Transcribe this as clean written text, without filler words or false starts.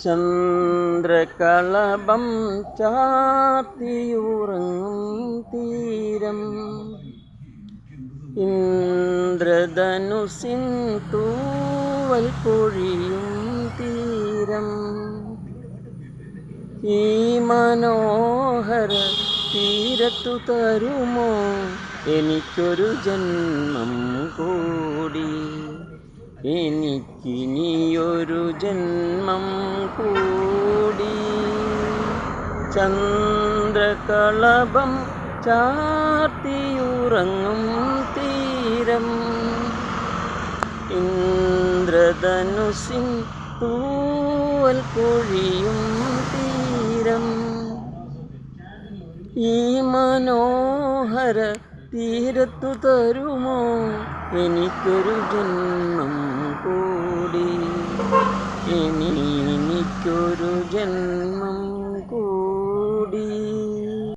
ചന്ദ്രകളഭം ചാർത്തിയുറങ്ങും തീരം, ഇന്ദ്രധനുസിൻ തൂവൽ പൊഴിയും തീരം. ഈ മനോഹര തീരത്തു തരുമോ എനിക്കൊരു ജന്മം കൂടി, എനിക്കിനിയൊരു ജന്മം കൂടി. ചന്ദ്രകളഭം ചാർത്തിയുറങ്ങും തീരം, ഇന്ദ്രധനുസിൻ തൂവൽ പൊഴിയും തീരം. ഈ മനോഹര തീരത്തു തരുമോ എനിക്കൊരു ജന്മം കൂടി, എനിക്കൊരു ജന്മം